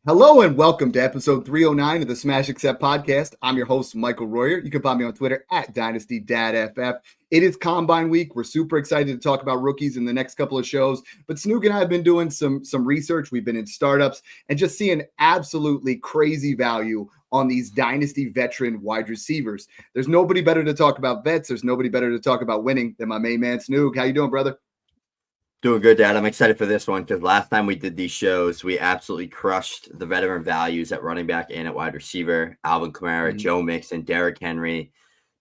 Hello and welcome to episode 309 of the Smash Accept podcast. I'm your host, Michael Royer. You can find me on Twitter at DynastyDad FF. It is Combine Week. We're super excited to talk about rookies in the next couple of shows. But Snoog and I have been doing some research. We've been in startups and just seeing absolutely crazy value on these Dynasty veteran wide receivers. There's nobody better to talk about vets. There's nobody better to talk about winning than my main man, Snoog. How you doing, brother? Doing good, Dad. I'm excited for this one because last time we did these shows, we absolutely crushed the veteran values at running back and at wide receiver. Alvin Kamara, Joe Mixon, Derrick Henry,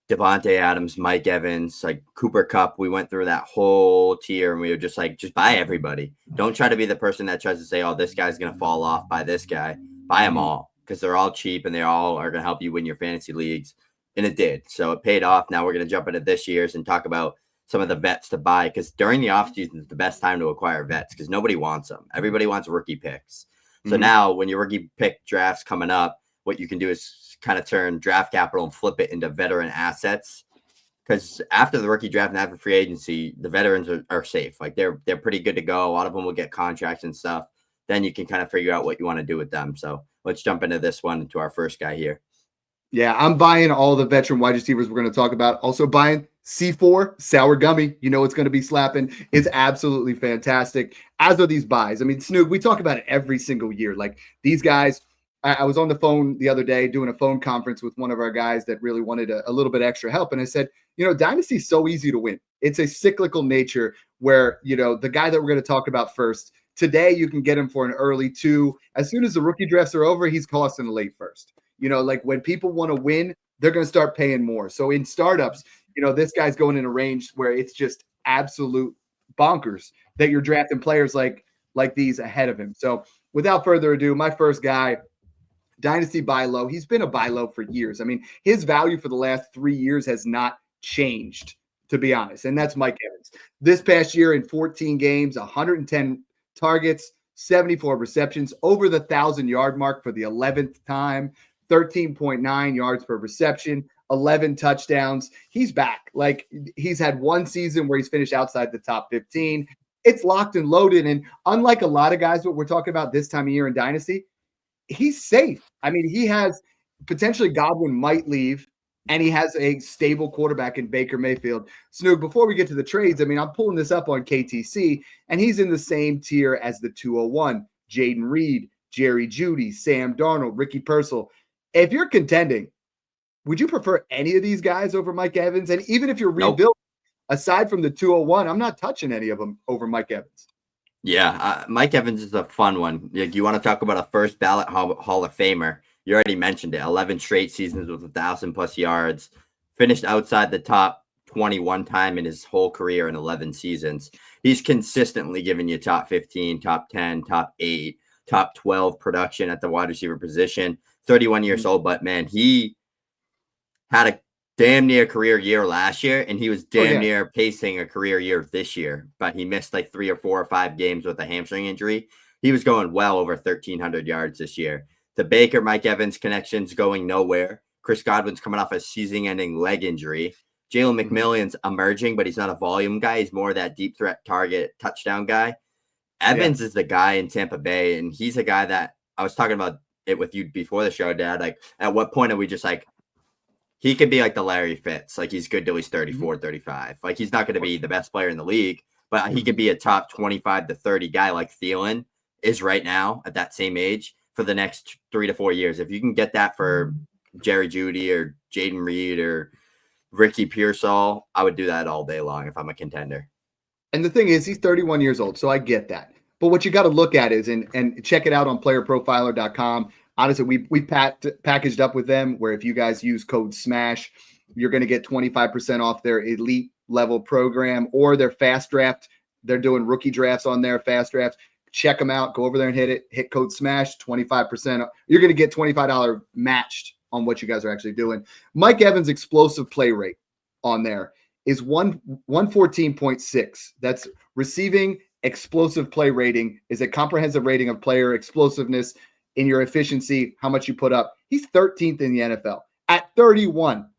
Davante Adams, Mike Evans, like Cooper Kupp. We went through that whole tier and we were just like, just buy everybody. Don't try to be the person that tries to say, oh, this guy's going to fall off by this guy. Buy them all because they're all cheap and they all are going to help you win your fantasy leagues. And it did. So it paid off. Now we're going to jump into this year's and talk about some of the vets to buy, because during the offseason is the best time to acquire vets because nobody wants them. Everybody wants rookie picks. So now when your rookie pick drafts coming up, what you can do is kind of turn draft capital and flip it into veteran assets. Because after the rookie draft and after free agency, the veterans are safe. Like they're pretty good to go. A lot of them will get contracts and stuff. Then you can kind of figure out what you want to do with them. So let's jump into this one, to our first guy here. Yeah, I'm buying all the veteran wide receivers we're going to talk about. Also buying C4, sour gummy. You know it's going to be slapping. It's absolutely fantastic, as are these buys. I mean, Snoog, we talk about it every single year. Like these guys, I was on the phone the other day doing a phone conference with one of our guys that really wanted a little bit extra help. And I said, Dynasty is so easy to win. It's a cyclical nature where, the guy that we're going to talk about first, today you can get him for an early 2. As soon as the rookie drafts are over, he's costing a late first. Like when people want to win, they're going to start paying more. So in startups, this guy's going in a range where it's just absolute bonkers that you're drafting players like these ahead of him. So without further ado, my first guy, Dynasty buy low. He's been a buy low for years. I mean, his value for the last 3 years has not changed, to be honest. And that's Mike Evans. This past year in 14 games, 110 targets, 74 receptions, over the 1,000-yard mark for the 11th time. 13.9 yards per reception, 11 touchdowns. He's back. Like he's had one season where he's finished outside the top 15. It's locked and loaded. And unlike a lot of guys, what we're talking about this time of year in Dynasty, he's safe. I mean, he has potentially Godwin might leave, and he has a stable quarterback in Baker Mayfield. Snoog, before we get to the trades, I mean, I'm pulling this up on KTC, and he's in the same tier as the 201, Jaden Reed, Jerry Jeudy, Sam Darnold, Ricky Pearsall. If you're contending, would you prefer any of these guys over Mike Evans? And even if you're rebuilding, aside from the 201, I'm not touching any of them over Mike Evans. Yeah, Mike Evans is a fun one. Like, you want to talk about a first ballot Hall of Famer. You already mentioned it. 11 straight seasons with 1,000+ yards. Finished outside the top 21 time in his whole career in 11 seasons. He's consistently giving you top 15, top 10, top 8, top 12 production at the wide receiver position. 31 years old, but man, he had a damn near career year last year, and he was damn near pacing a career year this year, but he missed like 3 or 4 or 5 games with a hamstring injury. He was going well over 1,300 yards this year. The Baker Mike Evans connection's going nowhere. Chris Godwin's coming off a season-ending leg injury. Jalen McMillan's emerging, but he's not a volume guy. He's more of that deep threat target touchdown guy. Evans is the guy in Tampa Bay, and he's a guy that I was talking about it with you before the show, Dad. Like, at what point are we just like, he could be like the Larry Fitz, like he's good till he's 34, 35. Like he's not going to be the best player in the league, but he could be a top 25 to 30 guy like Thielen is right now at that same age for the next 3 to 4 years. If you can get that for Jerry Jeudy or Jaden Reed or Ricky Pearsall, I would do that all day long if I'm a contender. And the thing is, he's 31 years old, so I get that. But what you got to look at is, and check it out on playerprofiler.com. Honestly, we packaged up with them where if you guys use code SMASH, you're going to get 25% off their elite level program or their fast draft. They're doing rookie drafts on their fast drafts. Check them out. Go over there and hit code SMASH, 25%. You're going to get $25 matched on what you guys are actually doing. Mike Evans' explosive play rate on there is 114.6. That's receiving explosive play rating, is a comprehensive rating of player explosiveness in your efficiency, how much you put up. He's 13th in the NFL. At 31,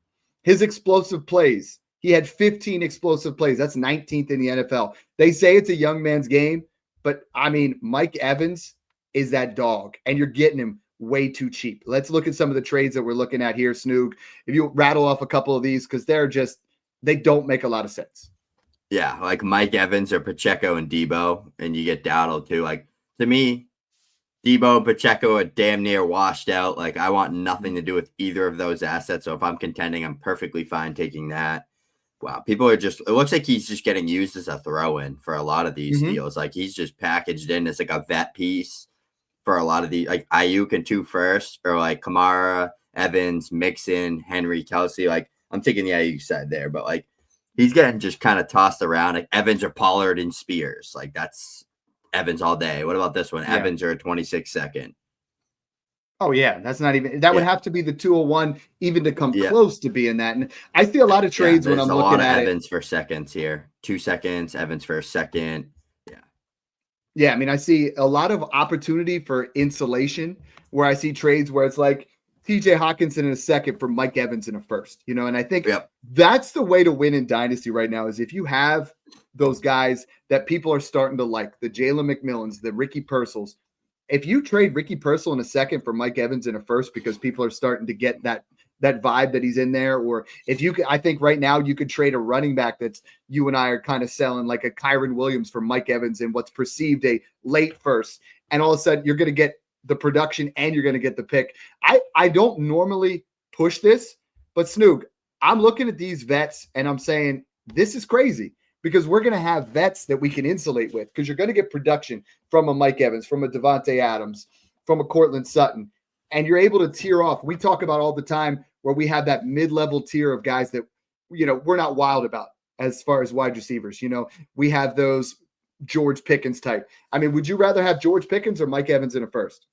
his explosive plays, he had 15 explosive plays. That's 19th in the NFL. They say it's a young man's game, but I mean, Mike Evans is that dog, and you're getting him way too cheap. Let's look at some of the trades that we're looking at here, Snoog. If you rattle off a couple of these, because they don't make a lot of sense. Yeah, like Mike Evans or Pacheco and Debo, and you get Dowdle too. Like, to me, Debo and Pacheco are damn near washed out. Like, I want nothing to do with either of those assets. So if I'm contending, I'm perfectly fine taking that. Wow, people are just, it looks like he's just getting used as a throw-in for a lot of these deals. Like, he's just packaged in as like a vet piece for a lot of these, like Ayuk and 2 firsts, or like Kamara, Evans, Mixon, Henry, Kelsey. Like, I'm taking the Ayuk side there, but like, he's getting just kind of tossed around. Like Evans or Pollard and Spears. Like, that's Evans all day. What about this one? Yeah. Evans or a 26 second. Oh, yeah. That's not even – that would have to be the 201 even to come close to being that. And I see a lot of trades when I'm looking at Evans for seconds here. 2 seconds, Evans for a second. Yeah. Yeah, I mean, I see a lot of opportunity for insulation where I see trades where it's like TJ Hawkinson in a second for Mike Evans in a first, and I think that's the way to win in Dynasty right now is if you have those guys that people are starting to like, the Jalen McMillans, the Ricky Purcells. If you trade Ricky Purcell in a second for Mike Evans in a first because people are starting to get that vibe that he's in there, or if you could, I think right now you could trade a running back that's you and I are kind of selling like a Kyron Williams for Mike Evans in what's perceived a late first, and all of a sudden you're going to get the production and you're going to get the pick. I don't normally push this, but Snoog, I'm looking at these vets and I'm saying this is crazy because we're going to have vets that we can insulate with because you're going to get production from a Mike Evans, from a Davante Adams, from a Courland Sutton, and you're able to tier off. We talk about all the time where we have that mid-level tier of guys that, we're not wild about as far as wide receivers. We have those George Pickens type. I mean, would you rather have George Pickens or Mike Evans in a first?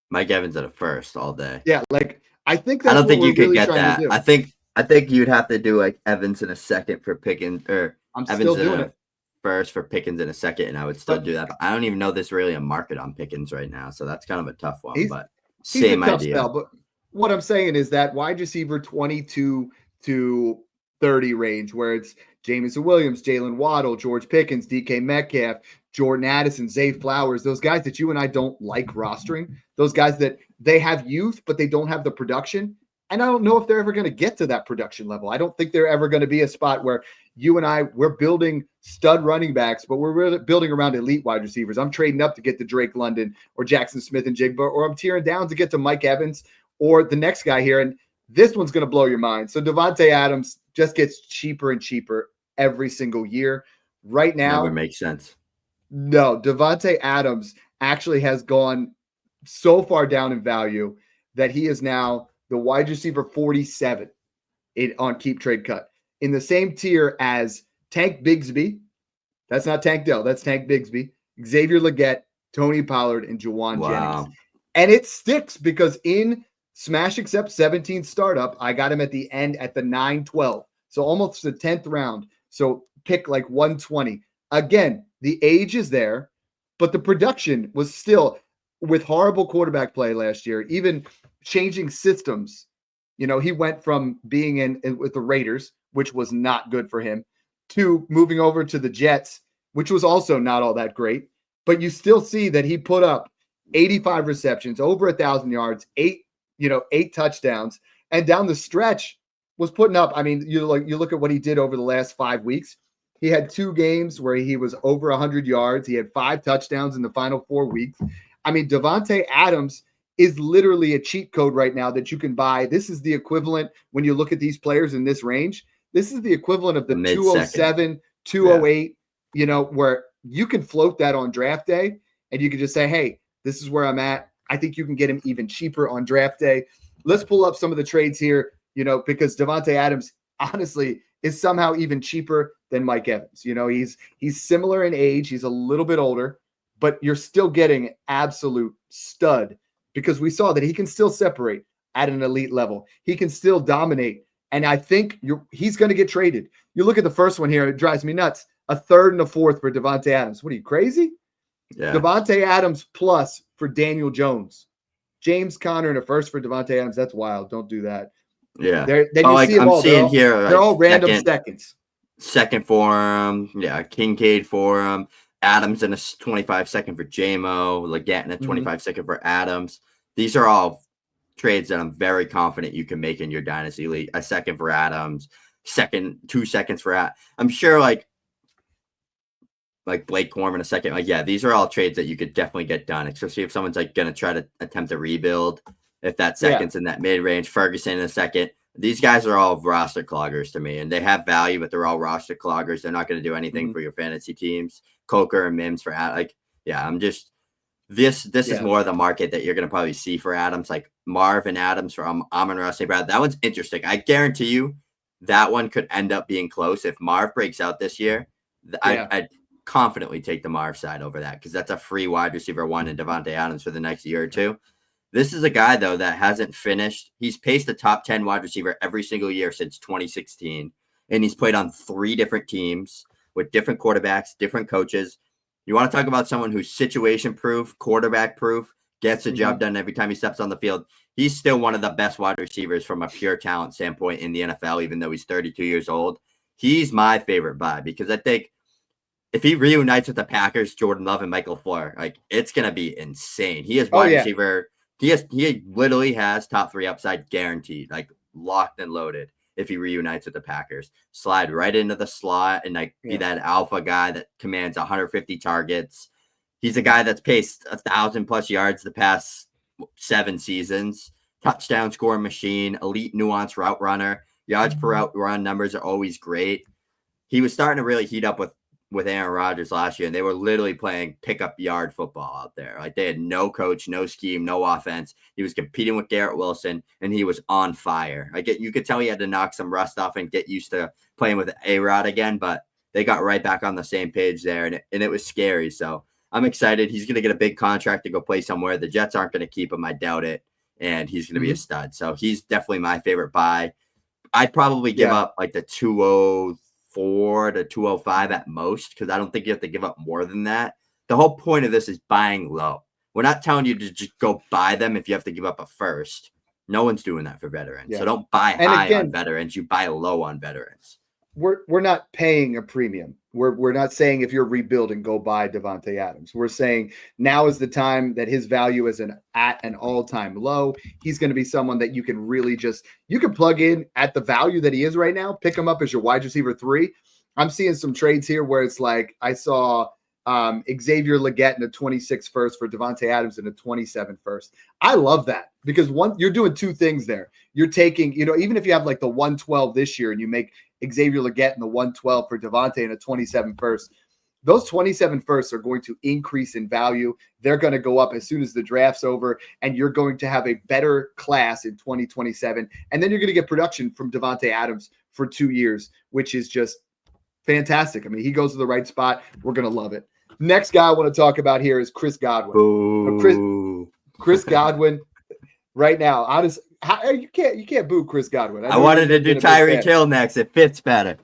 Mike Evans at a first all day. Yeah, like I think that's I don't think you could really get that. I think you'd have to do like Evans in a second for Pickens, or I'm Evans still doing it first for Pickens in a second, and I would still do that. But I don't even know there's really a market on Pickens right now, so that's kind of a tough one. But same idea. Spell, but what I'm saying is that wide receiver 22 to 30 range, where it's Jameson Williams, Jalen Waddle, George Pickens, DK Metcalf, Jordan Addison, Zay Flowers, those guys that you and I don't like rostering, those guys that they have youth, but they don't have the production. And I don't know if they're ever going to get to that production level. I don't think they're ever going to be a spot where you and I, we're building stud running backs, but we're really building around elite wide receivers. I'm trading up to get to Drake London or Jackson Smith and Jigba, or I'm tearing down to get to Mike Evans or the next guy here. And this one's going to blow your mind. So Davante Adams just gets cheaper and cheaper every single year. Right now, never makes sense. No, Davante Adams actually has gone so far down in value that he is now the wide receiver 47 on Keep Trade Cut, in the same tier as Tank Bigsby. That's not Tank Dell. That's Tank Bigsby, Xavier Legette, Tony Pollard, and Juwan Jennings. And it sticks because in Smash Accept 17 startup, I got him at the end at the 9-12. So almost the 10th round. So pick like 120. Again, the age is there, but the production was still with horrible quarterback play last year, even changing systems. He went from being in with the Raiders, which was not good for him, to moving over to the Jets, which was also not all that great. But you still see that he put up 85 receptions, over 1,000 yards, 8 touchdowns, and down the stretch was putting up. I mean, you look at what he did over the last 5 weeks. He had 2 games where he was over 100 yards. He had 5 touchdowns in the final 4 weeks. I mean, Davante Adams is literally a cheat code right now that you can buy. This is the equivalent when you look at these players in this range. This is the equivalent of the 207, 208, where you can float that on draft day and you can just say, hey, this is where I'm at. I think you can get him even cheaper on draft day. Let's pull up some of the trades here, because Davante Adams, honestly, is somehow even cheaper than Mike Evans. He's similar in age. He's a little bit older, but you're still getting absolute stud because we saw that he can still separate at an elite level. He can still dominate. And I think he's going to get traded. You look at the first one here, it drives me nuts. A 3rd and a 4th for Davante Adams. What are you, crazy? Yeah. Davante Adams plus for Daniel Jones. James Conner and a 1st for Davante Adams. That's wild. Don't do that. Yeah. I'm seeing here. They're all random seconds. Second for him. Yeah. Kincaid for him. Adams in a 25-second for JMO, Leggett in a 25-second for Adams. These are all trades that I'm very confident you can make in your dynasty league. A second for Adams, 2 seconds for I'm sure like Blake Corum a second. Like, yeah, these are all trades that you could definitely get done, especially if someone's like going to try to attempt a rebuild. If that second's in that mid range, Ferguson in a second. These guys are all roster cloggers to me, and they have value, but they're all roster cloggers. They're not going to do anything for your fantasy teams. Coker and Mims for I'm just this is more of the market that you're going to probably see for Adams, like Marv and Adams from Amon-Ra St. Brown. That one's interesting. I guarantee you that one could end up being close if Marv breaks out this year. I'd confidently take the Marv side over that because that's a free wide receiver 1 and Davante Adams for the next year or two. This is a guy, though, that hasn't finished. He's paced the top 10 wide receiver every single year since 2016, and he's played on 3 different teams with different quarterbacks, different coaches. You want to talk about someone who's situation-proof, quarterback-proof, gets the job done every time he steps on the field. He's still one of the best wide receivers from a pure talent standpoint in the NFL, even though he's 32 years old. He's my favorite buy because I think if he reunites with the Packers, Jordan Love and Michael Floyd, like it's gonna be insane. He is wide receiver. He literally has top 3 upside guaranteed, like locked and loaded. If he reunites with the Packers, slide right into the slot and be that alpha guy that commands 150 targets. He's a guy that's paced 1,000+ yards the past 7 seasons. Touchdown scoring machine, elite nuanced route runner. Yards per route run numbers are always great. He was starting to really heat up with Aaron Rodgers last year, and they were literally playing pickup yard football out there. Like they had no coach, no scheme, no offense. He was competing with Garrett Wilson, and he was on fire. You could tell he had to knock some rust off and get used to playing with A-Rod again, but they got right back on the same page there, and it was scary. So I'm excited. He's going to get a big contract to go play somewhere. The Jets aren't going to keep him. I doubt it, and he's going to be a stud. So he's definitely my favorite buy. I'd probably give up like the 204 to 205 at most because I don't think you have to give up more than that. The whole point of this is buying low. We're not telling you to just go buy them if you have to give up a first. No one's doing that for veterans. So don't buy high on veterans. You buy low on veterans. We're not paying a premium. We're not saying if you're rebuilding, go buy Davante Adams. We're saying now is the time that his value is at an all-time low. He's going to be someone that you can really you can plug in at the value that he is right now, pick him up as your wide receiver 3. I'm seeing some trades here where it's like I saw Xavier Leggett in a 26 first for Davante Adams in a 27 first. I love that because you're doing 2 things there. You're taking, even if you have like the 112 this year and you make Xavier Leggett in the 112 for Davante in a 27 first, those 27 firsts are going to increase in value. They're going to go up as soon as the draft's over, and you're going to have a better class in 2027. And then you're going to get production from Davante Adams for 2 years, which is just fantastic. I mean, he goes to the right spot. We're going to love it. Next guy I want to talk about here is Chris Godwin. Chris Godwin right now, honestly, you can't boo Chris Godwin. I wanted to do Tyreek Hill next. It fits better.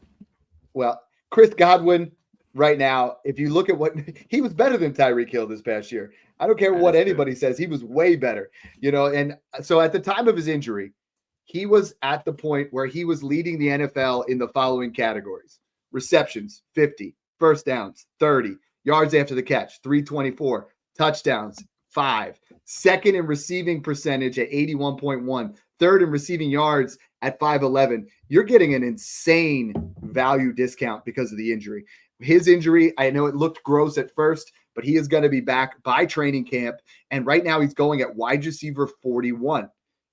Well, Chris Godwin right now, if you look at what he was better than Tyreek Hill this past year. I don't care what anybody says. He was way better, and so at the time of his injury, he was at the point where he was leading the NFL in the following categories: receptions, 50, first downs, 30, yards after the catch, 324, touchdowns, 5, second in receiving percentage at 81.1, third in receiving yards at 511. You're getting an insane value discount because of the injury. His injury, I know it looked gross at first, but he is going to be back by training camp. And right now he's going at wide receiver 41.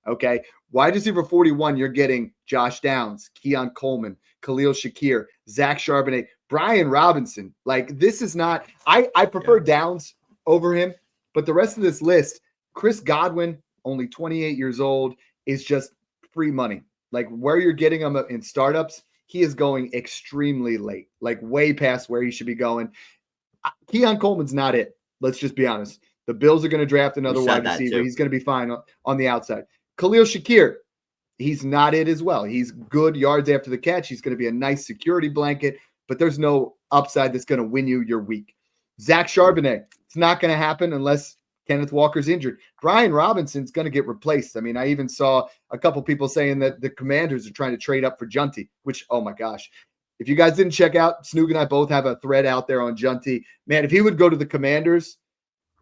Okay. Wide receiver 41, you're getting Josh Downs, Keon Coleman, Khalil Shakir, Zach Charbonnet, Brian Robinson. Like, this is not, I prefer Downs over him, but the rest of this list, Chris Godwin, only 28 years old, is just free money. Like, where you're getting him in startups, he is going extremely late, like way past where he should be going. Keon Coleman's not it. Let's just be honest. The Bills are going to draft another wide receiver. He's going to be fine on the outside. Khalil Shakir, he's not it as well. He's good yards after the catch. He's going to be a nice security blanket, but there's no upside that's going to win you your week. Zach Charbonnet, it's not going to happen unless Kenneth Walker's injured. Brian Robinson's going to get replaced. I mean, I even saw a couple people saying that the Commanders are trying to trade up for Junty, which, oh my gosh, If you guys didn't check out, Snoog and I both have a thread out there on Junty. Man, if he would go to the Commanders,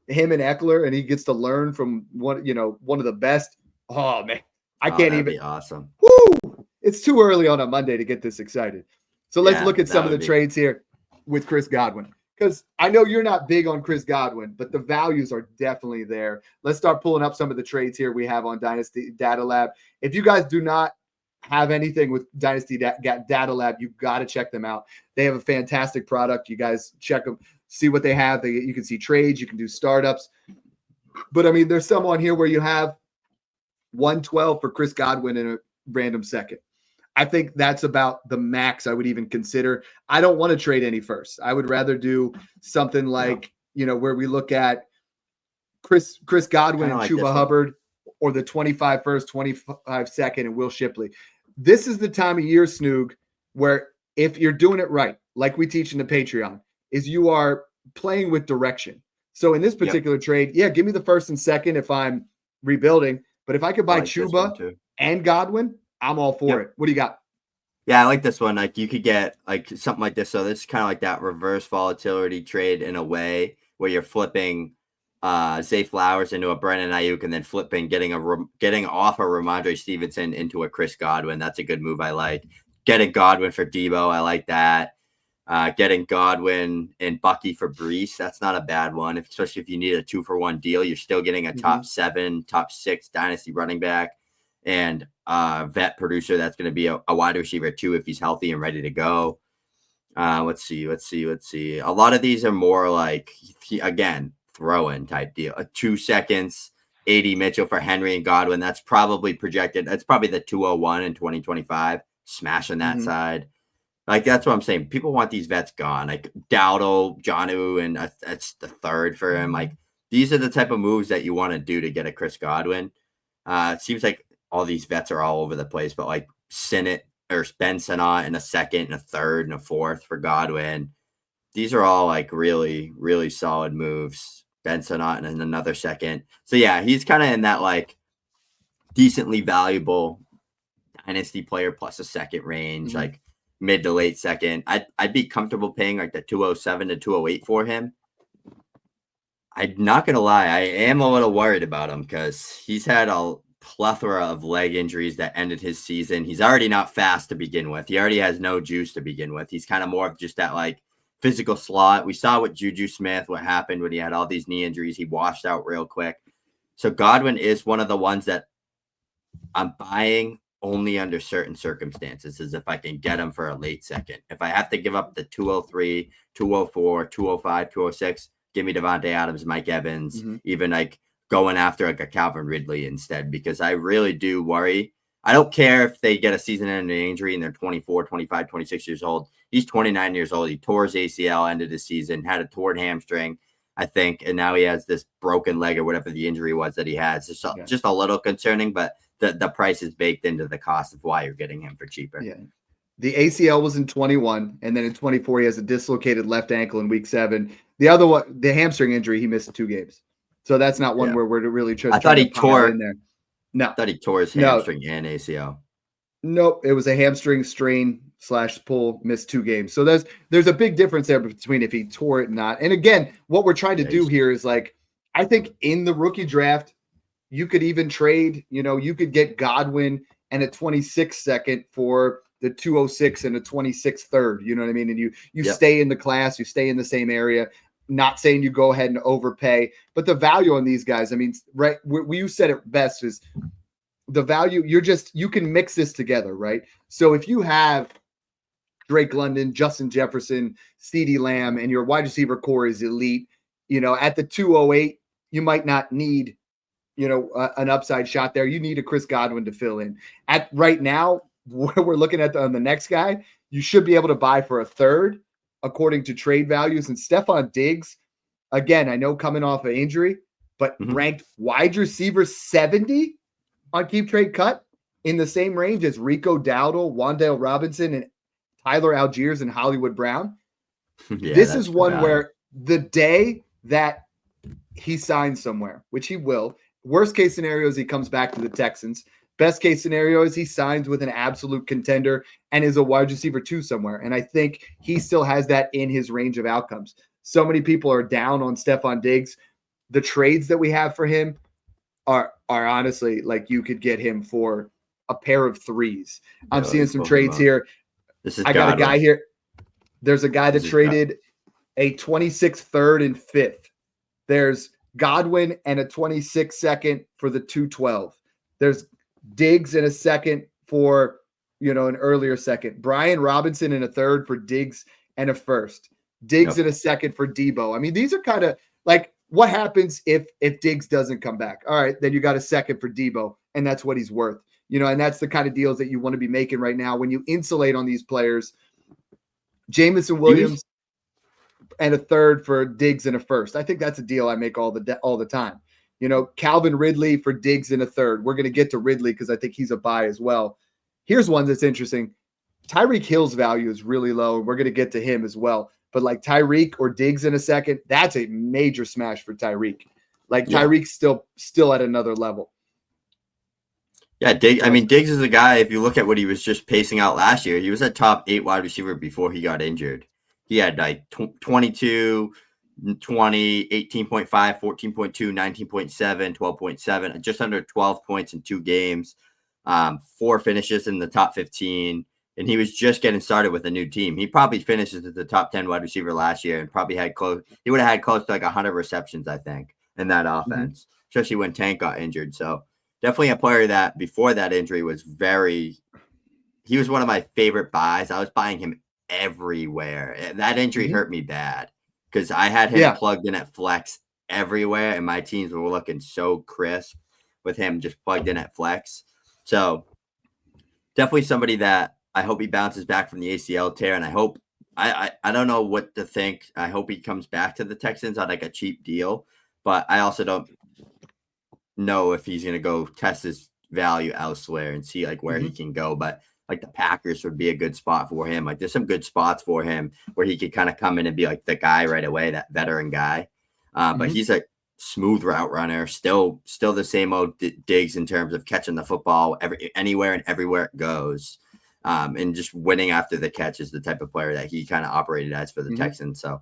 him and Eckler, and he gets to learn from one of the best. Oh man, I can't even. Be awesome. Woo! It's too early on a Monday to get this excited. So let's look at some of the trades here with Chris Godwin, because I know you're not big on Chris Godwin, but the values are definitely there. Let's start pulling up some of the trades here we have on Dynasty Data Lab. If you guys do not have anything with Dynasty Data Lab, you've got to check them out. They have a fantastic product. You guys check them, see what they have. You can see trades, you can do startups. But I mean, there's some on here where you have 112 for Chris Godwin in a random second. I think that's about the max I would even consider. I don't want to trade any first. I would rather do something like, where we look at Chris Godwin and like Chuba Hubbard, or the 25 first, 25 second, and Will Shipley. This is the time of year, Snoog, where if you're doing it right, like we teach in the Patreon, is you are playing with direction. So in this particular trade, give me the first and second if I'm rebuilding. But if I could buy Chuba and Godwin, I'm all for it. What do you got? Yeah, I like this one. Like, you could get like something like this. So this is kind of like that reverse volatility trade in a way where you're flipping Zay Flowers into a Brandon Ayuk, and then flipping, getting off a Ramondre Stevenson into a Chris Godwin. That's a good move. I like getting Godwin for Debo. I like that. Getting Godwin and Bucky for Brees. That's not a bad one, especially if you need a 2-for-1 deal. You're still getting a top 7, top 6 dynasty running back and vet producer that's going to be a wide receiver too if he's healthy and ready to go. Let's see. A lot of these are more like, again, throw-in type deal. 2 seconds, 80 Mitchell for Henry and Godwin. That's probably projected. That's probably the 201 in 2025. Smashing that side. Like, that's what I'm saying. People want these vets gone. Like Dowdle, Jonnu, and that's the third for him. Like, these are the type of moves that you want to do to get a Chris Godwin. It seems like all these vets are all over the place, but like Ben Sinnott in a second and a third and a fourth for Godwin. These are all like really, really solid moves. Ben Sinnott in another second. So yeah, he's kind of in that like decently valuable dynasty player plus a second range, like mid to late second. I'd be comfortable paying like the 207 to 208 for him. I'm not gonna lie, I am a little worried about him because he's had a plethora of leg injuries that ended his season. He's already not fast to begin with. He already has no juice to begin with. He's kind of more of just that like physical slot. We saw with Juju Smith what happened when he had all these knee injuries. He washed out real quick. So Godwin is one of the ones that I'm buying only under certain circumstances, is if I can get him for a late second. If I have to give up the 203, 204, 205, 206, give me Davante Adams, Mike Evans, even like going after like a Calvin Ridley instead, because I really do worry. I don't care if they get a season-ending injury and they're 24, 25, 26 years old. He's 29 years old. He tore his ACL, ended his season, had a torn hamstring, I think, and now he has this broken leg or whatever the injury was that he has. Just a little concerning, but the price is baked into the cost of why you're getting him for cheaper. Yeah. The ACL was in 21, and then in 24, he has a dislocated left ankle in week 7. The other one, the hamstring injury, he missed 2 games. So that's not one where we're really just I thought he tore in there. No. I thought he tore his hamstring and ACL. Nope. It was a hamstring strain / pull, missed 2 games. So there's a big difference there between if he tore it or not. And again, what we're trying to do here is like, I think in the rookie draft, you could even trade, you could get Godwin and a 26 second for the 206 and a 26 third. You know what I mean? And you stay in the class, you stay in the same area. Not saying you go ahead and overpay, but the value on these guys, I mean, right, you said it best, is the value. You can mix this together, right? So if you have Drake London, Justin Jefferson, CeeDee Lamb, and your wide receiver core is elite, at the 208, you might not need, an upside shot there. You need a Chris Godwin to fill in. At right now, where we're looking at on the next guy, you should be able to buy for a third, according to trade values. And Stefon Diggs, again, I know coming off an injury, but ranked wide receiver 70 on Keep Trade Cut, in the same range as Rico Dowdle, Wan'Dale Robinson, and Tyler Algiers and Hollywood Brown. This is one where the day that he signs somewhere, which he will, worst case scenario is he comes back to the Texans. Best case scenario is he signs with an absolute contender and is a wide receiver 2 somewhere. And I think he still has that in his range of outcomes. So many people are down on Stefon Diggs. The trades that we have for him are honestly like you could get him for a pair of 3s. I'm seeing some trades here. I got a guy here. There's a guy that traded a 26th, 3rd, and 5th. There's Godwin and a 26th second for the 212. There's Diggs in a second for, an earlier second. Brian Robinson in a 3rd for Diggs and a 1st. Diggs in a second for Debo. I mean, these are kind of like what happens if Diggs doesn't come back? All right, then you got a second for Debo, and that's what he's worth. And that's the kind of deals that you want to be making right now when you insulate on these players. Jamison Williams and a 3rd for Diggs and a 1st. I think that's a deal I make all the time. Calvin Ridley for Diggs and a 3rd. We're going to get to Ridley because I think he's a buy as well. Here's one that's interesting. Tyreek Hill's value is really low, and we're going to get to him as well. But like Tyreek or Diggs in a second, that's a major smash for Tyreek. Tyreek's still at another level. Yeah, Diggs is a guy, if you look at what he was just pacing out last year, he was a top 8 wide receiver before he got injured. He had 22, 20, 18.5, 14.2, 19.7, 12.7, just under 12 points in 2 games, 4 finishes in the top 15. And he was just getting started with a new team. He probably finishes at the top 10 wide receiver last year and probably he would have had close to 100 receptions, I think, in that offense, especially when Tank got injured. So definitely a player that before that injury he was one of my favorite buys. I was buying him everywhere. That injury hurt me bad because I had him plugged in at flex everywhere, and my teams were looking so crisp with him just plugged in at flex. So definitely somebody that I hope he bounces back from the ACL tear, and I hope I don't know what to think. I hope he comes back to the Texans on a cheap deal, but I also don't know if he's going to go test his value elsewhere and see where he can go. But the Packers would be a good spot for him. There's some good spots for him where he could kind of come in and be the guy right away, that veteran guy. But he's a smooth route runner, still the same old Diggs in terms of catching the football anywhere and everywhere it goes. And just winning after the catch is the type of player that he kind of operated as for the Texans. So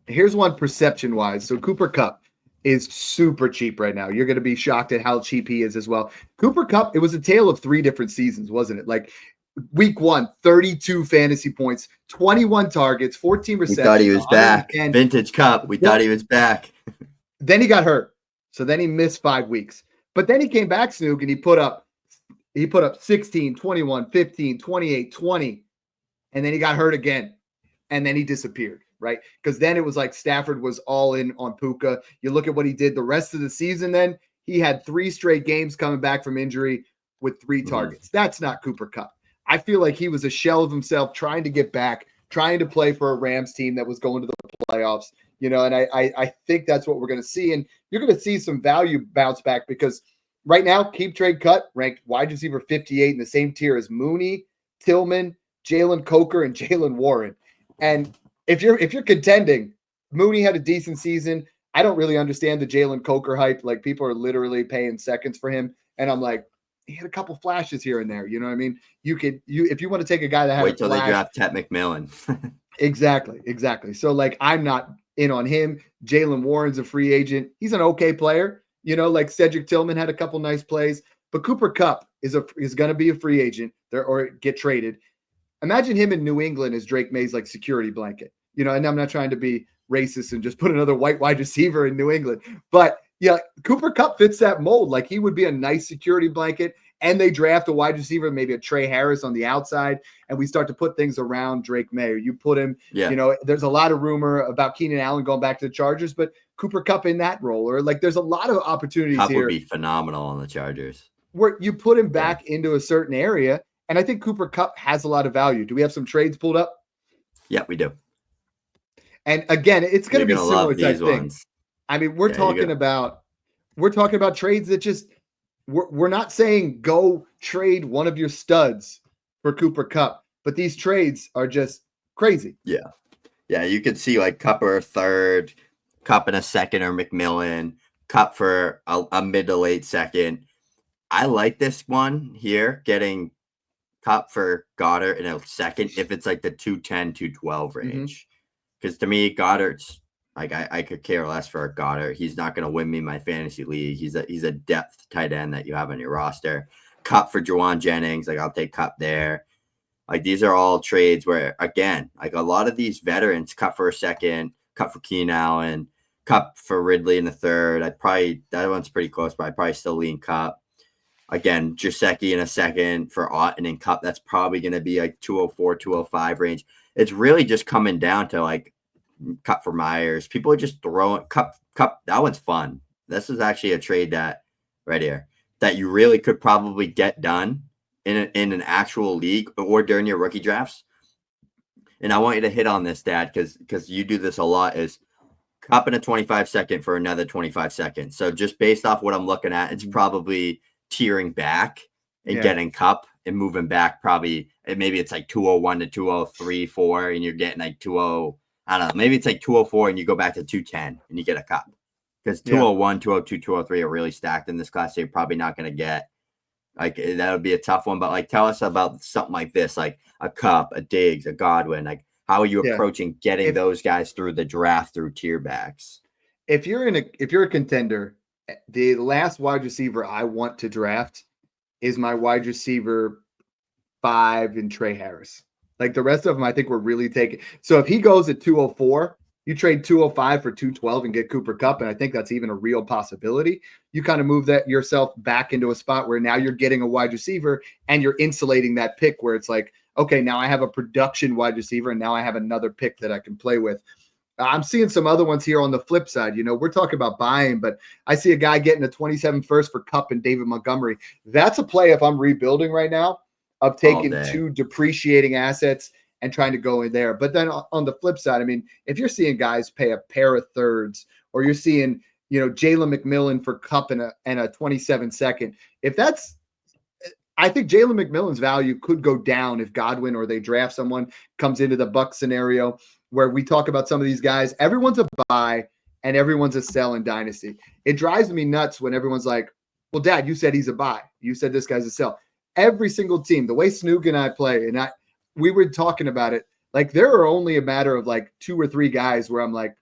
here's one perception wise. So Cooper Kupp is super cheap right now. You're going to be shocked at how cheap he is as well. Cooper Kupp, it was a tale of 3 different seasons, wasn't it? Week 1, 32 fantasy points, 21 targets, 14 receptions. We thought he was back. Vintage Kupp. We thought he was back. Then he got hurt. So then he missed 5 weeks. But then he came back, Snoog, and he put up 16, 21, 15, 28, 20. And then he got hurt again. And then he disappeared, right? Because then it was Stafford was all in on Puka. You look at what he did the rest of the season then. He had 3 straight games coming back from injury with 3 targets. That's not Cooper Kupp. I feel like he was a shell of himself trying to get back, trying to play for a Rams team that was going to the playoffs. And I think that's what we're going to see. And you're going to see some value bounce back because right now, keep trade cut, ranked wide receiver 58 in the same tier as Mooney, Tillman, Jalen Coker, and Jalen Warren. And if you're contending, Mooney had a decent season. I don't really understand the Jalen Coker hype. People are literally paying seconds for him. And I'm he had a couple flashes here and there. You know what I mean? If you want to take a guy that had wait till they draft Ted McMillan. Exactly. So I'm not in on him. Jalen Warren's a free agent. He's an okay player. Cedric Tillman had a couple nice plays, but Cooper Kupp is going to be a free agent there or get traded. Imagine him in New England as Drake May's security blanket. And I'm not trying to be racist and just put another white wide receiver in New England, but yeah, Cooper Kupp fits that mold. He would be a nice security blanket, and they draft a wide receiver, maybe a Trey Harris on the outside, and we start to put things around Drake May. Or you put him, there's a lot of rumor about Keenan Allen going back to the Chargers, but Cooper Kupp in that role, or there's a lot of opportunities Kupp here. Would be phenomenal on the Chargers. Where you put him back into a certain area, and I think Cooper Kupp has a lot of value. Do we have some trades pulled up? Yeah, we do. And again, it's going to be similar type things. I mean, we're talking about trades that just we're not saying go trade one of your studs for Cooper Kupp, but these trades are just crazy. Yeah. You could see Kupp or a 3rd, Kupp in a 2nd or McMillan, Kupp for a mid to late 2nd. I like this one here, getting Kupp for Goddard in a second if it's like the 210, 212 range. Because to me, Goddard's like I could care less for a Goddard. He's not going to win me my fantasy league. He's a depth tight end that you have on your roster. Kupp for Juwan Jennings, like I'll take Kupp there. Like these are all trades where, again, like a lot of these veterans, Kupp for a second, Kupp for Keenan Allen, Kupp for Ridley in the third. That one's pretty close, but I'd probably still lean Kupp. Again, Gesicki in a second for Otten and Kupp. That's probably going to be like 204, 205 range. It's really just coming down to like Kupp for Myers. People are just throwing Kupp. That one's fun. This is actually a trade that right here that you really could probably get done in an actual league or during your rookie drafts. And I want you to hit on this, Dad, because you do this a lot, is Kupp in a 25 second for another 25 seconds. So just based off what I'm looking at, it's probably tearing back and getting Kupp and moving back probably, and maybe it's like 201 to 203, 4, and you're getting like 20, I don't know, maybe it's like 204 and you go back to 210 and you get a Kupp. Because 201, 202, 203 are really stacked in this class, so you're probably not going to get, like, that would be a tough one. But like, tell us about something like this, like a Kupp, a Diggs, a Godwin. Like, how are you approaching getting those guys through the draft through tier backs? If you're a contender, the last wide receiver I want to draft is my wide receiver 5 and Trey Harris. Like the rest of them, I think we're really taking. So if he goes at 204, you trade 205 for 212 and get Cooper Kupp, and I think that's even a real possibility. You kind of move that yourself back into a spot where now you're getting a wide receiver and you're insulating that pick where it's like, okay, now I have a production wide receiver and now I have another pick that I can play with. I'm seeing some other ones here on the flip side. You know, we're talking about buying, but I see a guy getting a 27 first for Kupp and David Montgomery. That's a play if I'm rebuilding right now of taking 2 depreciating assets and trying to go in there. But then on the flip side, I mean, if you're seeing guys pay a pair of thirds, or you're seeing, you know, Jalen McMillan for Kupp and a 27 second, I think Jalen McMillan's value could go down if Godwin or they draft someone comes into the Buck scenario where we talk about some of these guys. Everyone's a buy and everyone's a sell in Dynasty. It drives me nuts when everyone's like, well, Dad, you said he's a buy. You said this guy's a sell. Every single team, the way Snoog and I play, and we were talking about it, like there are only a matter of like 2 or 3 guys where I'm like,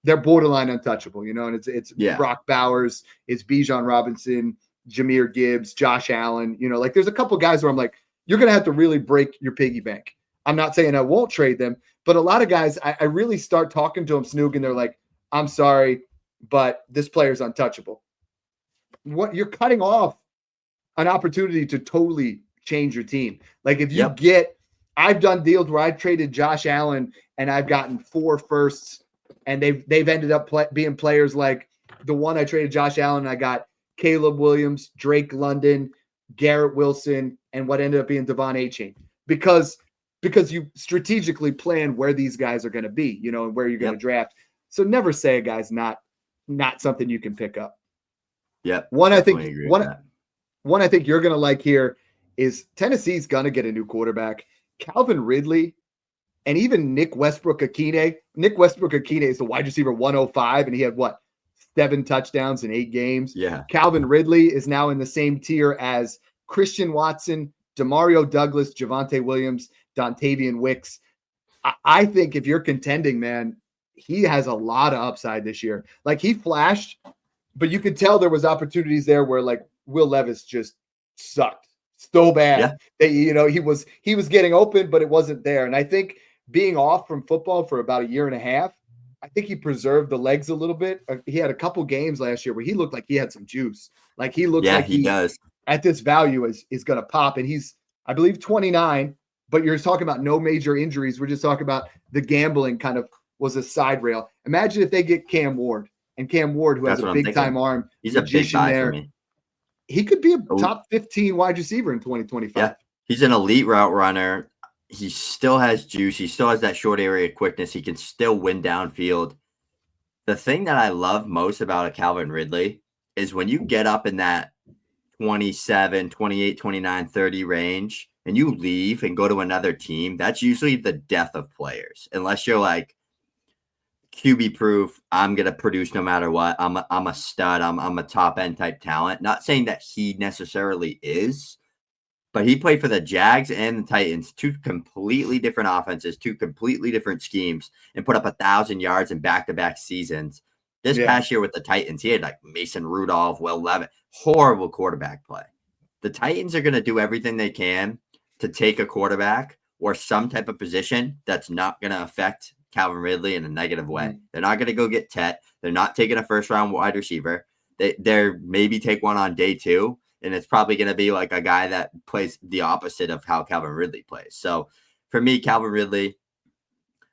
they're borderline untouchable, you know, and it's Brock Bowers, it's Bijan Robinson, Jahmyr Gibbs, Josh Allen, you know, like there's a couple guys where I'm like, you're going to have to really break your piggy bank. I'm not saying I won't trade them, but a lot of guys, I really start talking to them, Snoog, and they're like, I'm sorry, but this player's untouchable. What you're cutting off an opportunity to totally change your team. Like if you I've done deals where I traded Josh Allen and I've gotten 4 firsts, and they've ended up being players like the one I traded Josh Allen, and I got Caleb Williams, Drake London, Garrett Wilson, and what ended up being Devon Achane. Because you strategically plan where these guys are going to be, you know, and where you're going to draft. So never say a guy's not something you can pick up. Yep. One I think you're going to like here is Tennessee's going to get a new quarterback. Calvin Ridley and even Nick Westbrook-Akine. Nick Westbrook-Akine is the wide receiver 105, and he had 7 touchdowns in 8 games. Yeah. Calvin Ridley is now in the same tier as Christian Watson, Demario Douglas, Javonte Williams, Dontavian Wicks. I think if you're contending, man, he has a lot of upside this year. Like he flashed, but you could tell there was opportunities there where like Will Levis just sucked so bad that, you know, he was getting open, but it wasn't there. And I think being off from football for about a year and a half, I think he preserved the legs a little bit. He had a couple games last year where he looked like he had some juice. Like he looks like he does. At this value is going to pop. And he's, I believe, 29, but you're talking about no major injuries. We're just talking about the gambling kind of was a side rail. Imagine if they get Cam Ward, and Cam Ward, who has a big time arm. He's a big buy for me. He could be a top 15 wide receiver in 2025. Yeah. He's an elite route runner. He still has juice. He still has that short area quickness. He can still win downfield. The thing that I love most about a Calvin Ridley is when you get up in that 27, 28, 29, 30 range and you leave and go to another team, that's usually the death of players. Unless you're like, QB proof. I'm gonna produce no matter what. I'm a stud. I'm a top end type talent. Not saying that he necessarily is, but he played for the Jags and the Titans, two completely different offenses, two completely different schemes, and put up 1,000 yards in back-to-back seasons. This past year with the Titans, he had like Mason Rudolph, Will Levis, horrible quarterback play. The Titans are going to do everything they can to take a quarterback or some type of position that's not going to affect Calvin Ridley in a negative way. Mm-hmm. They're not going to go get Tet. They're not taking a first-round wide receiver. They're maybe take one on day 2. And it's probably going to be like a guy that plays the opposite of how Calvin Ridley plays. So for me, Calvin Ridley,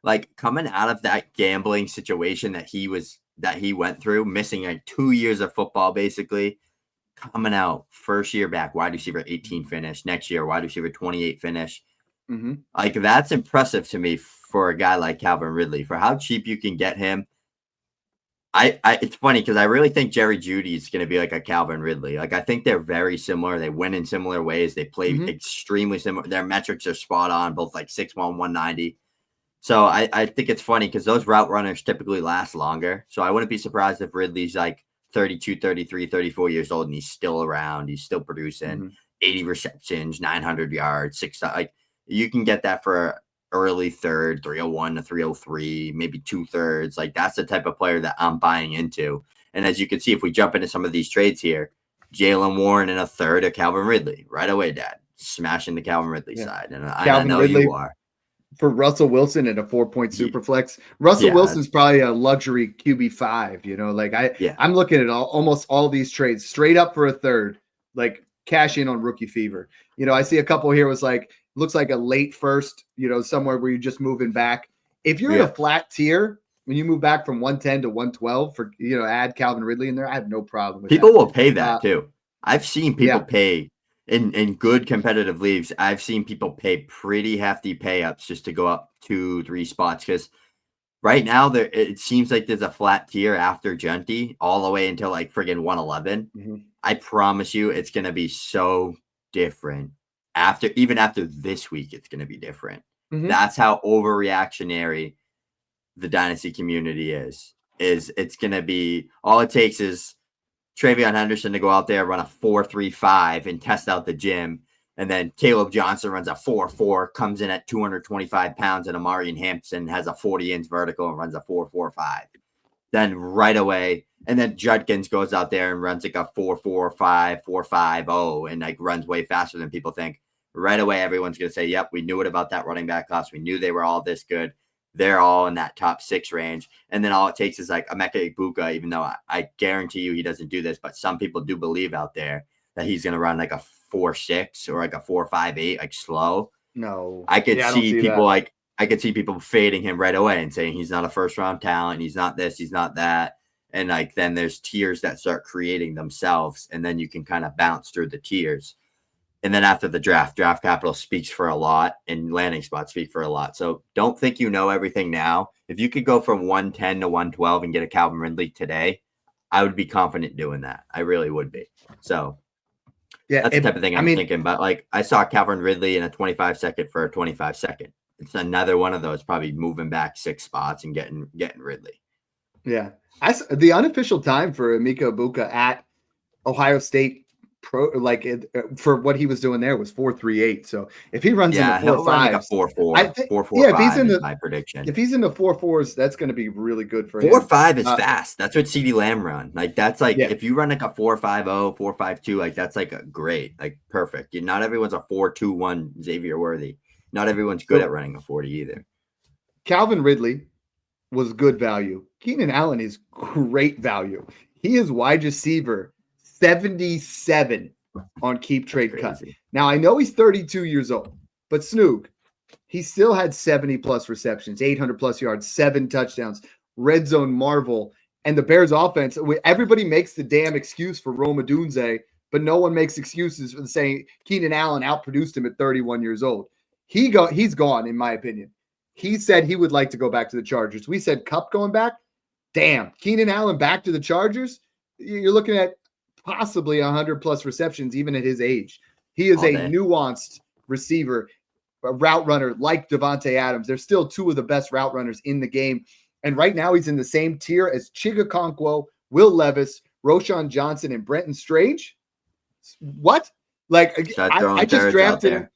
like coming out of that gambling situation that he went through, missing like 2 years of football, basically coming out first year back, wide receiver 18 finish, next year, wide receiver 28 finish. Mm-hmm. Like that's impressive to me for a guy like Calvin Ridley, for how cheap you can get him. It's funny because I really think Jerry Jeudy is going to be like a Calvin Ridley. Like I think they're very similar. They win in similar ways. They play extremely similar. Their metrics are spot on, both like 6'1", 190. So I think it's funny because those route runners typically last longer. So I wouldn't be surprised if Ridley's like 32, 33, 34 years old and he's still around. He's still producing 80 receptions, 900 yards, 6. Like you can get that for early third, 301 to 303, maybe 2/3. Like that's the type of player that I'm buying into. And as you can see, if we jump into some of these trades here, Jaylen Warren in a third of Calvin Ridley right away, Dad, smashing the Calvin Ridley side. And I know Ridley, you are. For Russell Wilson in a 4-point super flex. Russell Wilson's probably a luxury QB5, you know, like I'm looking at almost all these trades straight up for a third, like cash in on rookie fever. You know, I see a couple here was like, looks like a late first, you know, somewhere where you're just moving back. If you're in a flat tier, when you move back from 110 to 112 for, you know, add Calvin Ridley in there, I have no problem with people will pay that too. I've seen people pay in good competitive leagues. I've seen people pay pretty hefty pay-ups just to go up 2-3 spots. Because right now it seems like there's a flat tier after Junty all the way until like friggin' 111. Mm-hmm. I promise you it's going to be so different. Even after this week, it's going to be different. Mm-hmm. That's how overreactionary the Dynasty community is. It's going to be, all it takes is Travion Henderson to go out there, run a 4.35 and test out the gym. And then Caleb Johnson runs a 4.4, comes in at 225 pounds, and Amari Hampton has a 40-inch vertical and runs a 4.45. Then right away, and then Judkins goes out there and runs like a 4.45, 4.50, and like runs way faster than people think. Right away, everyone's going to say, yep, we knew it about that running back class. We knew they were all this good. They're all in that top 6 range. And then all it takes is like Emeka Egbuka, even though I guarantee you he doesn't do this, but some people do believe out there that he's going to run like a 4.6 or like a 4.58, like slow. No. I could see people that. I could see people fading him right away and saying he's not a first-round talent. He's not this, he's not that. And like then there's tiers that start creating themselves, and then you can kind of bounce through the tiers. And then after the draft capital speaks for a lot, and landing spots speak for a lot. So don't think you know everything now. If you could go from 110 to 112 and get a Calvin Ridley today, I would be confident doing that. I really would be. So that's the type of thing I'm thinking. But like I saw Calvin Ridley in a 25 second for a 25 second. It's another one of those probably moving back 6 spots and getting Ridley. Yeah. The unofficial time for Emeka Egbuka at Ohio State for what he was doing there was 4.38. So if he runs in the 4.5, like a 4.4, 4.45 if he's in my prediction. If he's in the 4.4s, that's going to be really good for him. 4.5 is fast. That's what CeeDee Lamb run. Like that's like if you run like a 4.50, 4.52, like that's like a great, like perfect. Not everyone's a 4.21 Xavier Worthy. Not everyone's good at running a 40 either. Calvin Ridley was good value. Keenan Allen is great value. He is wide receiver 77 on Keep Trade Cut. Now, I know he's 32 years old, but Snoog, he still had 70-plus receptions, 800-plus yards, 7 touchdowns, red zone marvel, and the Bears offense, everybody makes the damn excuse for Rome Odunze, but no one makes excuses for saying Keenan Allen outproduced him at 31 years old. He's gone, in my opinion. He said he would like to go back to the Chargers. We said Kupp going back. Damn, Keenan Allen back to the Chargers? You're looking at possibly 100-plus receptions, even at his age. He is a nuanced receiver, a route runner like Davante Adams. They're still 2 of the best route runners in the game. And right now he's in the same tier as Chigakonkwo, Will Levis, Roshan Johnson, and Brenton Strange. What? Like, I just drafted him.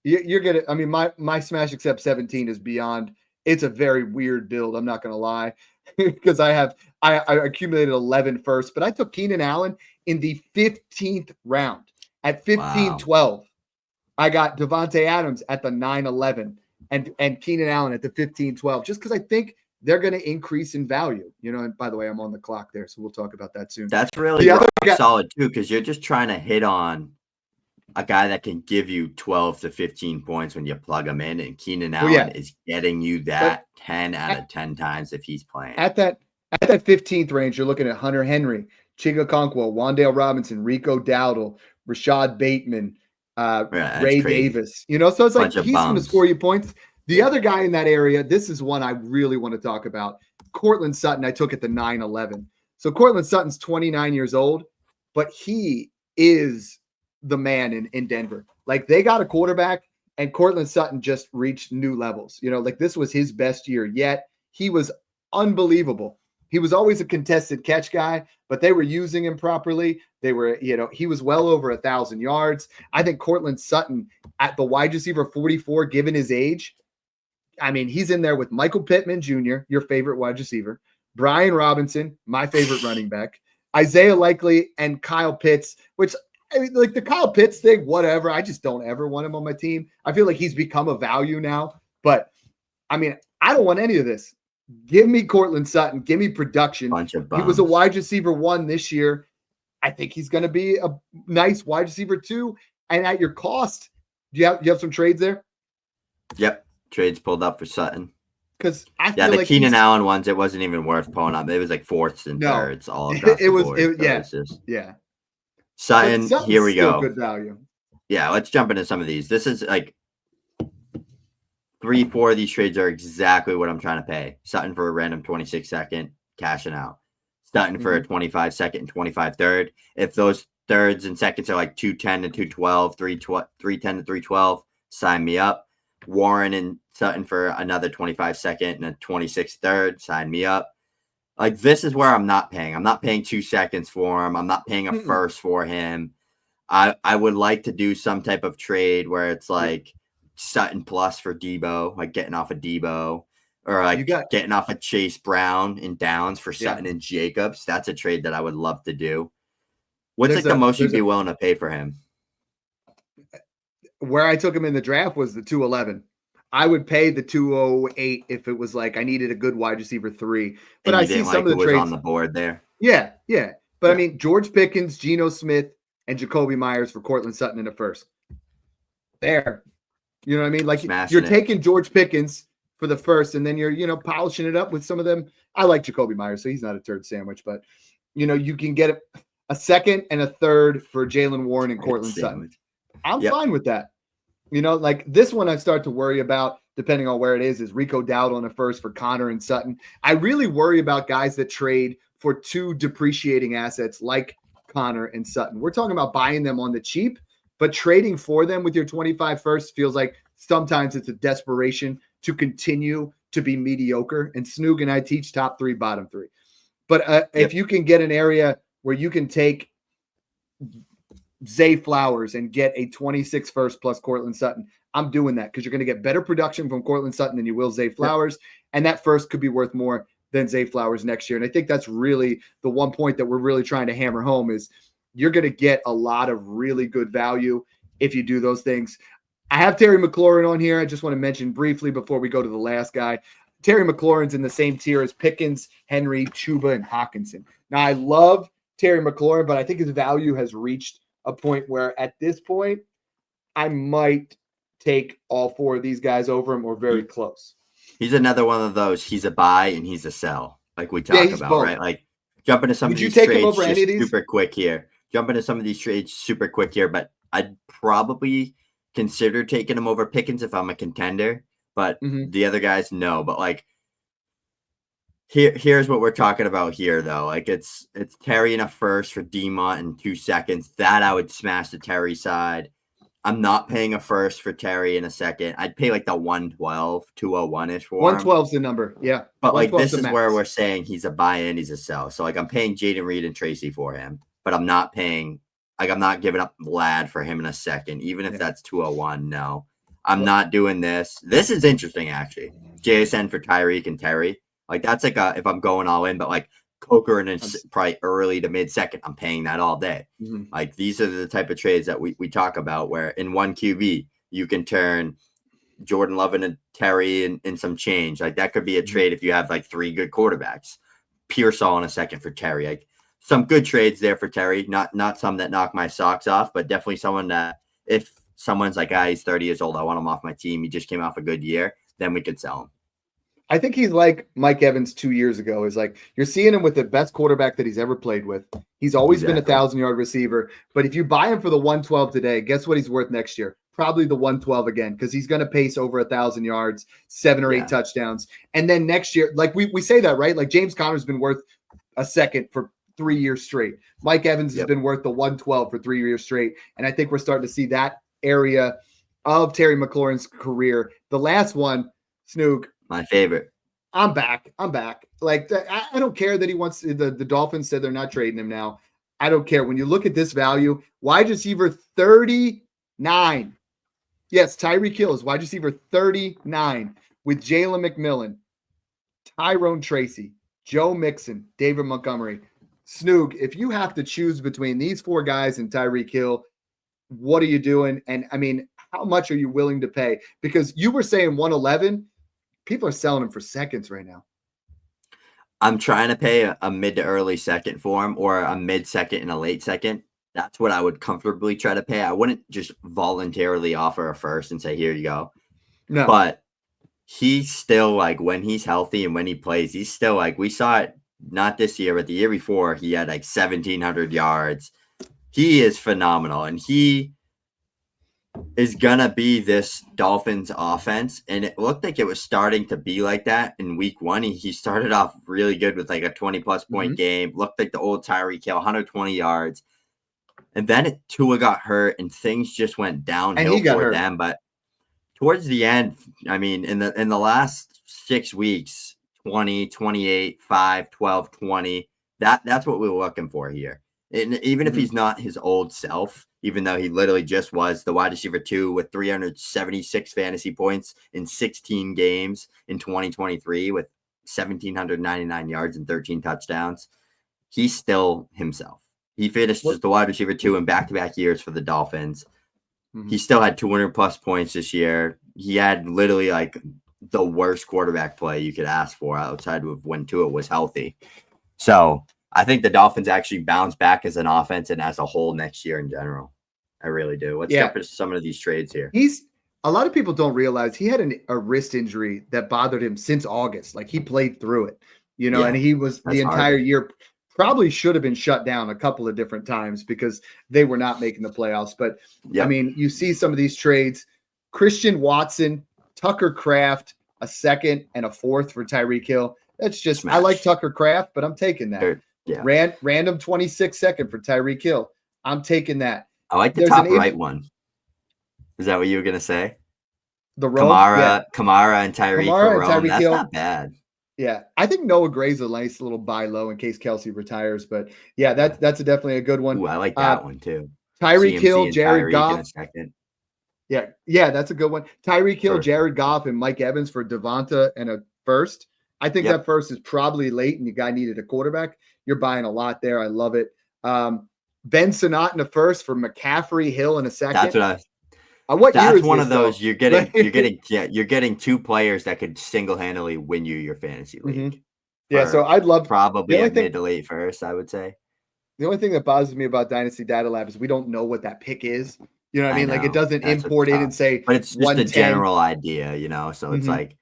You're gonna. I mean, my Smash Accept 17 is beyond. It's a very weird build. I'm not gonna lie, because I accumulated 11 first, but I took Keenan Allen in the 15th round at 15-12. Wow. I got Davante Adams at the 9-11 and Keenan Allen at the 15-12, just because I think they're going to increase in value. You know, and by the way, I'm on the clock there, so we'll talk about that soon. That's really solid too, because you're just trying to hit on a guy that can give you 12 to 15 points when you plug him in, and Keenan Allen is getting you that 10 out of 10 times if he's playing. At that 15th range, you're looking at Hunter Henry, Chigakonkwo, Wan'Dale Robinson, Rico Dowdle, Rashad Bateman, Ray Davis. You know, so it's like he's going to score you points. The other guy in that area, this is one I really want to talk about. Courland Sutton, I took at the 9-11. So Courland Sutton's 29 years old, but he is the man in Denver. Like, they got a quarterback, and Courland Sutton just reached new levels. You know, like, this was his best year yet. He was unbelievable. He was always a contested catch guy, but they were using him properly. They were, you know, he was well over 1,000 yards. I think Courland Sutton at the wide receiver 44, given his age, I mean, he's in there with Michael Pittman Jr., your favorite wide receiver, Brian Robinson, my favorite running back, Isaiah Likely, and Kyle Pitts, which, I mean, like, the Kyle Pitts thing, whatever. I just don't ever want him on my team. I feel like he's become a value now. But, I mean, I don't want any of this. Give me Courland Sutton. Give me production. He was a wide receiver 1 this year. I think he's going to be a nice wide receiver 2. And at your cost, do you have some trades there? Yep. Trades pulled up for Sutton. Because the like Keenan Allen ones, it wasn't even worth pulling up. It was like fourths and thirds all across the board. Yeah. Sutton, here we go. Good value. Yeah, let's jump into some of these. This is like 3-4 of these trades are exactly what I'm trying to pay. Sutton for a random 26 second, cashing out. Sutton for a 25 second and 25 third. If those thirds and seconds are like 210 to 212, 310 to 312, sign me up. Warren and Sutton for another 25 second and a 26 third, sign me up. Like, this is where I'm not paying. I'm not paying 2 seconds for him. I'm not paying a first for him. I would like to do some type of trade where it's like Sutton plus for Debo, like getting off of Debo, or like getting off of Chase Brown and Downs for Sutton and Jacobs. That's a trade that I would love to do. What's the most you'd be willing to pay for him? Where I took him in the draft was the 211. I would pay the 208 if it was like I needed a good wide receiver 3. But I see some of the trades on the board there. Yeah. But I mean, George Pickens, Geno Smith, and Jacoby Myers for Courland Sutton in the first. There. You know what I mean? Like, you're taking George Pickens for the first, and then you're, you know, polishing it up with some of them. I like Jacoby Myers, so he's not a turd sandwich, but, you know, you can get a second and a third for Jaylen Warren and Courland Sutton. I'm fine with that. You know, like, this one I start to worry about, depending on where it is Rico Dowdle in a first for Connor and Sutton. I really worry about guys that trade for 2 depreciating assets like Connor and Sutton. We're talking about buying them on the cheap, but trading for them with your 25 first feels like sometimes it's a desperation to continue to be mediocre. And Snoog and I teach top 3, bottom 3. But if you can get an area where you can take Zay Flowers and get a 26 first plus Courland Sutton, I'm doing that, because you're going to get better production from Courland Sutton than you will Zay Flowers. And that first could be worth more than Zay Flowers next year. And I think that's really the one point that we're really trying to hammer home is you're going to get a lot of really good value if you do those things. I have Terry McLaurin on here. I just want to mention briefly before we go to the last guy. Terry McLaurin's in the same tier as Pickens, Henry, Chuba, and Hawkinson. Now, I love Terry McLaurin, but I think his value has reached a point where at this point, I might take all 4 of these guys over him or very close. He's another one of those. He's a buy and he's a sell, like we talk about, both. Right? Like, jump into some of these trades super quick here. But I'd probably consider taking him over Pickens if I'm a contender. But the other guys, no. But like, here's what we're talking about here, though. Like, it's Terry in a first for DeMont in 2 seconds. That I would smash the Terry side. I'm not paying a first for Terry in a second. I'd pay like the 112, 201-ish for him. 112's the number. Yeah. But like 112's this the is max. where we're saying he's a buy-in, he's a sell. So like I'm paying Jaden Reed and Tracy for him, but I'm not paying I'm not giving up Lad for him in a second, even if that's 201. No. I'm not doing this. This is interesting actually. JSN for Tyreek and Terry. Like that's like if I'm going all in, but like Coker and it's probably early to mid second, I'm paying that all day. Mm-hmm. Like these are the type of trades that we talk about where in one QB you can turn Jordan Love and Terry and some change. Like that could be a trade if you have like 3 good quarterbacks. Pearsall in a second for Terry. Like some good trades there for Terry. Not some that knock my socks off, but definitely someone that if someone's like, he's 30 years old, I want him off my team. He just came off a good year, then we could sell him. I think he's like Mike Evans 2 years ago. Is like you're seeing him with the best quarterback that he's ever played with. He's always been a 1,000-yard receiver. But if you buy him for the 112 today, guess what he's worth next year? Probably the 112 again, because he's going to pace over 1,000 yards, 7 or 8 touchdowns. And then next year, like we say that, right? Like James Conner's been worth a second for 3 years straight. Mike Evans has been worth the 112 for 3 years straight. And I think we're starting to see that area of Terry McLaurin's career. The last one, Snoog. My favorite. I'm back. Like, I don't care that he wants the Dolphins said they're not trading him now. I don't care. When you look at this value, wide receiver 39. Yes, Tyreek Hill is wide receiver 39 with Jalen McMillan, Tyrone Tracy, Joe Mixon, David Montgomery. Snoog, if you have to choose between these 4 guys and Tyreek Hill, what are you doing? And I mean, how much are you willing to pay? Because you were saying 111. People are selling him for seconds right now. I'm trying to pay a mid to early second for him or a mid second and a late second. That's what I would comfortably try to pay. I wouldn't just voluntarily offer a first and say, here you go. No. But he's still like when he's healthy and when he plays, he's still like we saw it not this year, but the year before he had like 1,700 yards. He is phenomenal. And he is going to be this Dolphins offense. And it looked like it was starting to be like that in week 1. He started off really good with like a 20-plus point game. Looked like the old Tyreek Hill, 120 yards. And then Tua got hurt and things just went downhill for them. But towards the end, I mean, in the last 6 weeks, 20, 28, 5, 12, 20, that's what we were looking for here. And even if he's not his old self, even though he literally just was the wide receiver 2 with 376 fantasy points in 16 games in 2023 with 1,799 yards and 13 touchdowns, he's still himself. He finished as the wide receiver 2 in back-to-back years for the Dolphins. He still had 200-plus points this year. He had literally like the worst quarterback play you could ask for outside of when Tua was healthy. So I think the Dolphins actually bounce back as an offense and as a whole next year in general. I really do. Let's jump into some of these trades here. A lot of people don't realize he had a wrist injury that bothered him since August. Like he played through it, and he was the entire year probably should have been shut down a couple of different times because they were not making the playoffs. But I mean, you see some of these trades, Christian Watson, Tucker Kraft, a second and a fourth for Tyreek Hill. That's just, I like Tucker Kraft, but I'm taking that. Random 26 second for Tyreek Hill. I'm taking that. I like the top right one. Is that what you were going to say? The Kamara and Tyreek Hill. That's not bad. Yeah. I think Noah Gray's a nice little buy low in case Kelsey retires. But yeah, that's definitely a good one. Ooh, I like that one too. Tyreek Hill, Jared Goff. Yeah, that's a good one. Tyreek Hill, Jared Goff, and Mike Evans for Davante and a first. I think that first is probably late and the guy needed a quarterback. You're buying a lot there. I love it. Ben Sinnott in the first for McCaffrey, Hill in a second. That's what that's one of those you're getting 2 players that could single-handedly win you your fantasy league. Yeah, so I'd love probably a mid to late first, I would say. The only thing that bothers me about Dynasty Data Lab is we don't know what that pick is. You know what I mean? Like it doesn't import it and say, but it's just a general idea, So it's like,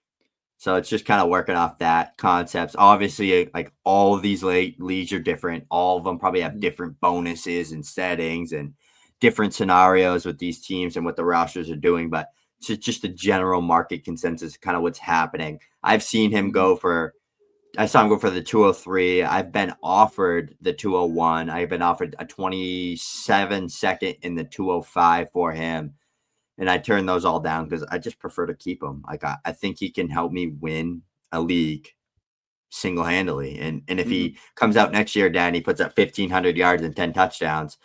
so it's just kind of working off that concepts. Obviously, like all of these leagues are different. All of them probably have different bonuses and settings and different scenarios with these teams and what the rosters are doing. But it's just a general market consensus, kind of what's happening. I saw him go for the 203. I've been offered the 201. I've been offered a 27 second in the 205 for him. and I turn those all down because I just prefer to keep him. Like I think he can help me win a league single-handedly. And if he comes out next year, Dan, he puts up 1,500 yards and 10 touchdowns,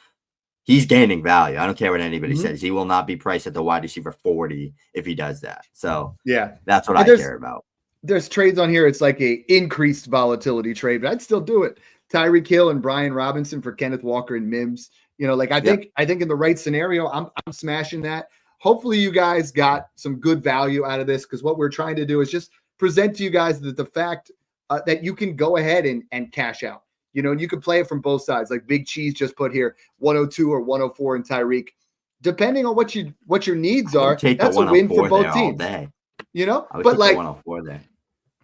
he's gaining value. I don't care what anybody says. He will not be priced at the wide receiver 40 if he does that. So yeah, that's what I care about. There's trades on here. It's like a increased volatility trade, but I'd still do it. Tyreek Hill and Brian Robinson for Kenneth Walker and Mims. I think in the right scenario, I'm smashing that. Hopefully you guys got some good value out of this, because what we're trying to do is just present to you guys the fact that you can go ahead and cash out. And you can play it from both sides. Like Big Cheese just put here 102 or 104 in Tyreek, depending on what your needs are. That's a win for both teams. But like 104 there.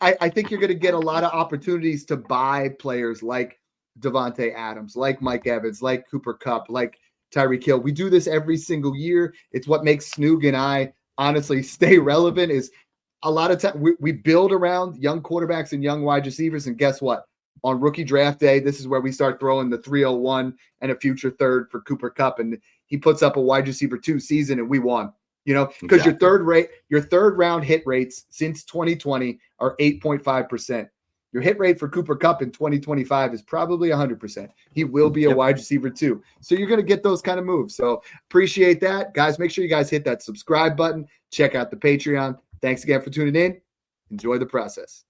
I think you're going to get a lot of opportunities to buy players like Davante Adams, like Mike Evans, like Cooper Kupp, like Tyreek Hill. We do this every single year. It's what makes Snoog and I honestly stay relevant. Is a lot of time we build around young quarterbacks and young wide receivers. And guess what? On rookie draft day, this is where we start throwing the 301 and a future third for Cooper Kupp. And he puts up a wide receiver 2 season and we won. Because your third round hit rates since 2020 are 8.5%. Your hit rate for Cooper Kupp in 2025 is probably 100%. He will be a wide receiver 2. So you're going to get those kind of moves. So appreciate that. Guys, make sure you guys hit that subscribe button. Check out the Patreon. Thanks again for tuning in. Enjoy the process.